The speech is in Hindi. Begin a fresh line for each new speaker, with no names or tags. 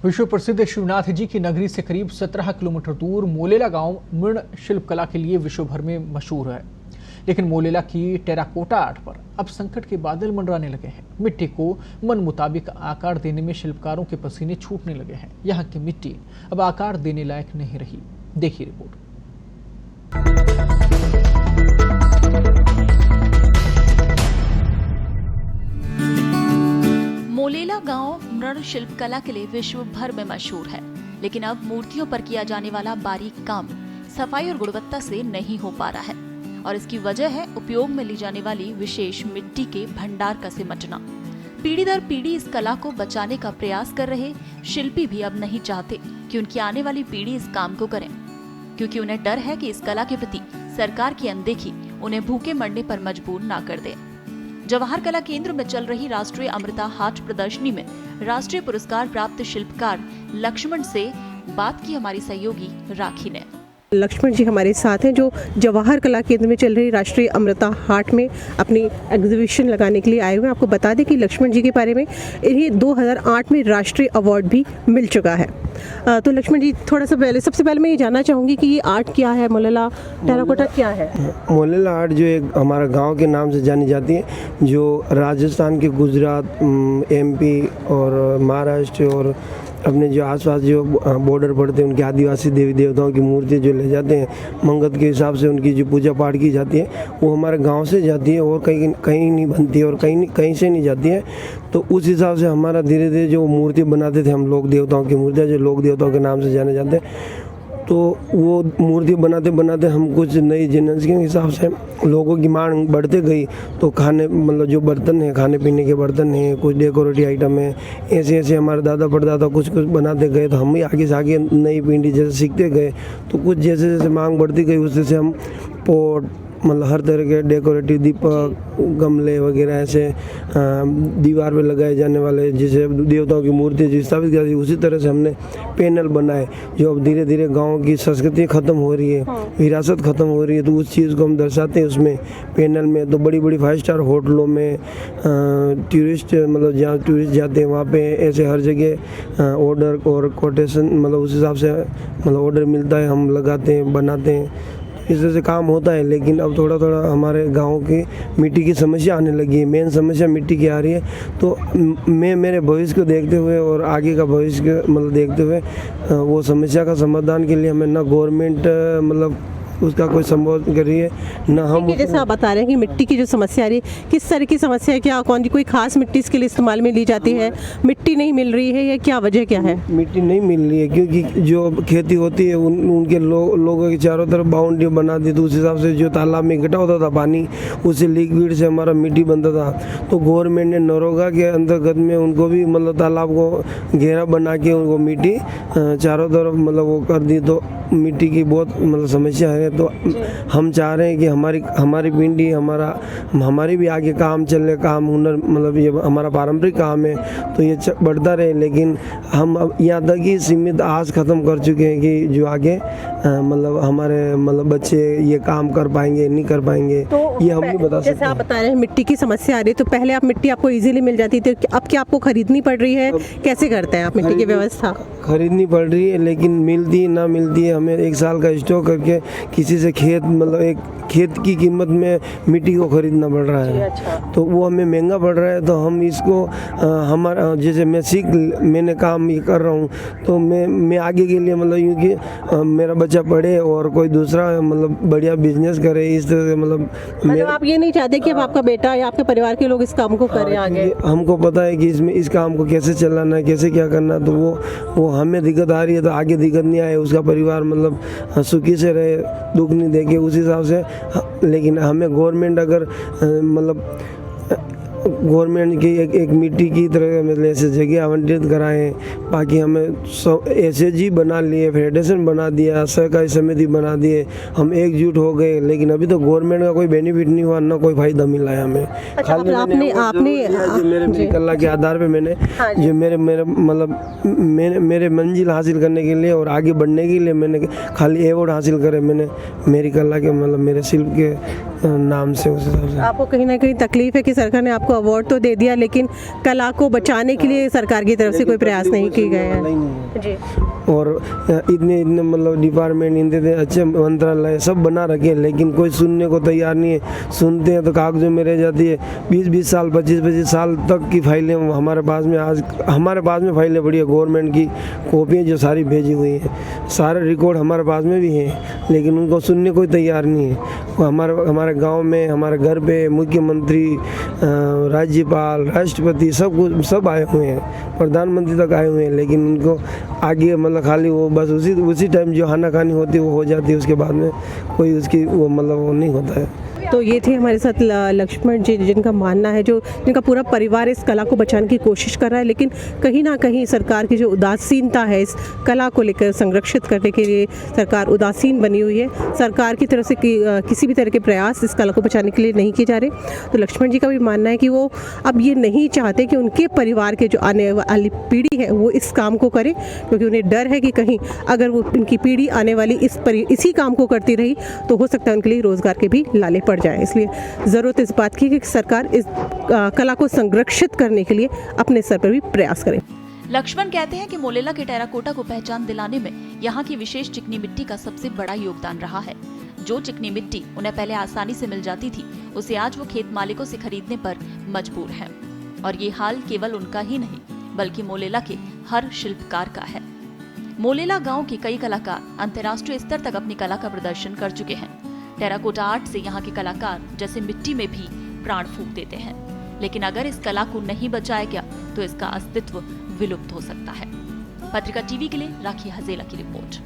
विश्व प्रसिद्ध शिवनाथ जी की नगरी से करीब 17 किलोमीटर दूर मोलेला गांव मृण शिल्पकला के लिए विश्व भर में मशहूर है। लेकिन मोलेला की टेराकोटा आर्ट पर अब संकट के बादल मंडराने लगे हैं। मिट्टी को मन मुताबिक आकार देने में शिल्पकारों के पसीने छूटने लगे हैं। यहाँ की मिट्टी अब आकार देने लायक नहीं रही। देखिए रिपोर्ट।
मोलेला गांव मृण शिल्पकला के लिए विश्व भर में मशहूर है, लेकिन अब मूर्तियों पर किया जाने वाला बारीक काम सफाई और गुणवत्ता से नहीं हो पा रहा है। और इसकी वजह है उपयोग में ली जाने वाली विशेष मिट्टी के भंडार का सिमटना। पीढ़ी दर पीढ़ी इस कला को बचाने का प्रयास कर रहे शिल्पी भी अब नहीं चाहते कि उनकी आने वाली पीढ़ी इस काम को करे, क्योंकि उन्हें डर है कि इस कला के प्रति सरकार की अनदेखी उन्हें भूखे मरने पर मजबूर ना कर दे। जवाहर कला केंद्र में चल रही राष्ट्रीय अमृता हाट प्रदर्शनी में राष्ट्रीय पुरस्कार प्राप्त शिल्पकार लक्ष्मण से बात की हमारी सहयोगी राखी ने।
लक्ष्मण जी हमारे साथ हैं, जो जवाहर कला केंद्र में चल रही राष्ट्रीय अमृता हाट में अपनी एग्जीबिशन लगाने के लिए आए हुए हैं। आपको बता दें कि लक्ष्मण जी के बारे में इन्हें 2008 में राष्ट्रीय अवार्ड भी मिल चुका है। तो लक्ष्मण जी, थोड़ा सा सबसे पहले मैं ये जानना चाहूँगी कि ये आर्ट क्या है, मोलेला टेराकोटा क्या है?
मोलेला आर्ट जो एक हमारा गांव के नाम से जानी जाती है, जो राजस्थान के गुजरात, MP और महाराष्ट्र और अपने जो आसपास जो बॉर्डर पड़ते हैं उनके आदिवासी देवी देवताओं की मूर्ति जो ले जाते हैं मंगत के हिसाब से, उनकी जो पूजा पाठ की जाती है वो हमारे गांव से जाती है और कहीं नहीं बनती है और कहीं से नहीं जाती है। तो उस हिसाब से हमारा धीरे धीरे जो मूर्ति बनाते थे हम लोग देवताओं की मूर्तियाँ, जो लोक देवताओं के नाम से जाने जाते हैं, तो वो मूर्ति बनाते बनाते हम कुछ नई जनरेशन के हिसाब से लोगों की मांग बढ़ते गई। तो खाने मतलब जो बर्तन है, खाने पीने के बर्तन हैं, कुछ डेकोरेटिव आइटम है, ऐसे ऐसे हमारे दादा परदादा कुछ बनाते गए। तो हम भी आगे से आगे नई पीढ़ी जैसे सीखते गए, तो कुछ जैसे जैसे मांग बढ़ती गई उससे से हम पोट मतलब हर तरह के डेकोरेटिव दीपक, गमले वगैरह ऐसे दीवार पे लगाए जाने वाले जैसे देवताओं की मूर्ति जो स्थापित करती, उसी तरह से हमने पैनल बनाए। जो अब धीरे धीरे गांव की संस्कृति ख़त्म हो रही है, विरासत ख़त्म हो रही है, तो उस चीज़ को हम दर्शाते हैं उसमें पैनल में। तो बड़ी बड़ी 5 स्टार होटलों में टूरिस्ट मतलब जहाँ टूरिस्ट जाते हैं वहाँ पे ऐसे हर जगह ऑर्डर और कोटेशन मतलब उस हिसाब से मतलब ऑर्डर मिलता है, हम लगाते हैं, बनाते हैं, इस तरह से काम होता है। लेकिन अब थोड़ा थोड़ा हमारे गांव की मिट्टी की समस्या आने लगी है। मेन समस्या मिट्टी की आ रही है। तो मैं मेरे भविष्य को देखते हुए और आगे का भविष्य मतलब देखते हुए वो समस्या का समाधान के लिए हमें ना गवर्नमेंट मतलब उसका कोई संबोधन कर रही है ना हम।
जैसे आप बता रहे हैं कि मिट्टी की जो समस्या आ रही है, किस तरह की समस्या है? क्या कौन कोई खास मिट्टी इसके लिए इस्तेमाल में ली जाती है? मिट्टी नहीं मिल रही है या क्या वजह क्या है?
मिट्टी नहीं मिल रही है क्योंकि जो खेती होती है उनके लोगों के चारों तरफ बाउंड्री बना दी, तो उस हिसाब से जो तालाब में इकट्ठा होता था पानी, उससे लिक्विड से हमारा मिट्टी बनता था। तो गवर्नमेंट ने नरोगा के अंतर्गत में उनको भी मतलब तालाब को घेरा बना के उनको मिट्टी चारों तरफ मतलब वो कर दी। तो मिट्टी की बहुत मतलब समस्या है। तो हम चाह रहे हैं कि हमारी पिंडी हमारी भी आगे काम चले, काम हुनर मतलब ये हमारा पारंपरिक काम है तो ये बढ़ता रहे। लेकिन हम अब यहाँ तक ही सीमित आस ख़त्म कर चुके हैं कि जो आगे मतलब हमारे मतलब बच्चे ये काम कर पाएंगे नहीं कर पाएंगे, तो ये हम नहीं बता सकते।
जैसे आप बता रहे हैं मिट्टी की समस्या आ रही है, तो पहले आप मिट्टी आपको इजीली मिल जाती थी, अब क्या आपको खरीदनी पड़ रही है? कैसे करते हैं आप मिट्टी की व्यवस्था?
खरीदनी पड़ रही है, लेकिन मिलती ना मिलती है। हमें 1 साल का स्टॉक करके किसी से खेत मतलब एक खेत की कीमत में मिट्टी को खरीदना पड़ रहा है।
अच्छा।
तो वो हमें महंगा पड़ रहा है। तो हम इसको हमारा जैसे मैंने काम ये कर रहा हूँ, तो मैं आगे के लिए मतलब यूँ कि मेरा बच्चा पढ़े और कोई दूसरा मतलब बढ़िया बिजनेस करे, इस तरह से मतलब
आप ये नहीं चाहते कि अब आपका बेटा या आपके परिवार के लोग इस काम को करें आगे?
हमको पता है कि इस काम को कैसे चलाना है, कैसे क्या करना है। तो वो हमें दिक्कत आ रही है, तो आगे दिक्कत नहीं आए, उसका परिवार मतलब सुखी से रहे, दुख नहीं देखे उस हिसाब से। लेकिन हमें गवर्नमेंट अगर मतलब गवर्नमेंट की एक मिट्टी की तरह मतलब ऐसे जगह आवंटित कराएं, बाकी हमें SHG बना लिए, फेडरेशन बना दिया, सहकारी समिति बना दिए, हम एकजुट हो गए। लेकिन अभी तो गवर्नमेंट का कोई बेनिफिट नहीं हुआ, ना कोई फायदा मिला है हमें।
अच्छा, आपने
मेरी कला के आधार पे मैंने जो मेरे मतलब मेरे मंजिल हासिल करने के लिए और आगे बढ़ने के लिए मैंने खाली अवार्ड हासिल करे मैंने मेरी कला के मतलब मेरे शिल्प के नाम से। उस हिसाब से
आपको कहीं ना कहीं तकलीफ है कि सरकार ने आपको अवार्ड तो दे दिया, लेकिन कला को बचाने के लिए सरकार की तरफ से कोई प्रयास नहीं किए गए हैं जी।
और इतने मतलब डिपार्टमेंट इतने अच्छे मंत्रालय सब बना रखे हैं, लेकिन कोई सुनने को तैयार नहीं है। सुनते हैं तो कागजों में रह जाती है। 20-20 साल 25-25 साल तक की फाइलें हमारे पास में फाइलें पड़ी है, गवर्नमेंट की कॉपियाँ जो सारी भेजी हुई हैं, सारे रिकॉर्ड हमारे पास में भी हैं, लेकिन उनको सुनने कोई तैयार नहीं है। वो हमारे गांव में, हमारे घर पे मुख्यमंत्री, राज्यपाल, राष्ट्रपति सब आए हुए हैं, प्रधानमंत्री तक आए हुए हैं, लेकिन उनको आगे मतलब खाली वो बस उसी टाइम जो आनाकानी होती है वो हो जाती है, उसके बाद में कोई उसकी वो मतलब वो नहीं होता है।
तो ये थे हमारे साथ लक्ष्मण जी, जिनका मानना है, जिनका पूरा परिवार इस कला को बचाने की कोशिश कर रहा है, लेकिन कहीं ना कहीं सरकार की जो उदासीनता है इस कला को लेकर, संरक्षित करने के लिए सरकार उदासीन बनी हुई है। सरकार की तरफ से किसी भी तरह के प्रयास इस कला को बचाने के लिए नहीं किए जा रहे। तो लक्ष्मण जी का भी मानना है कि वो अब ये नहीं चाहते कि उनके परिवार के जो आने वाली पीढ़ी है वो इस काम को करे, क्योंकि उन्हें डर है कि कहीं अगर वो उनकी पीढ़ी आने वाली इसी काम को करती रही तो हो सकता है उनके लिए रोजगार के भी लाले पड़ जाए। इसलिए ज़रूरत इस बात की कि सरकार इस कला को संरक्षित करने के लिए अपने स्तर पर भी प्रयास करे।
लक्ष्मण कहते हैं कि मोलेला के टेराकोटा को पहचान दिलाने में यहाँ की विशेष चिकनी मिट्टी का सबसे बड़ा योगदान रहा है। जो चिकनी मिट्टी उन्हें पहले आसानी से मिल जाती थी, उसे आज वो खेत मालिकों से खरीदने पर मजबूर हैं। और ये हाल केवल उनका ही नहीं, बल्कि मोलेला के हर शिल्पकार का है। मोलेला गांव के कई कलाकार अंतर्राष्ट्रीय स्तर तक अपनी कला का प्रदर्शन कर चुके हैं। टेराकोटा आर्ट से यहाँ के कलाकार जैसे मिट्टी में भी प्राण फूंक देते हैं, लेकिन अगर इस कला को नहीं बचाया गया तो इसका अस्तित्व विलुप्त हो सकता है। पत्रिका टीवी के लिए राखी हजेला की रिपोर्ट।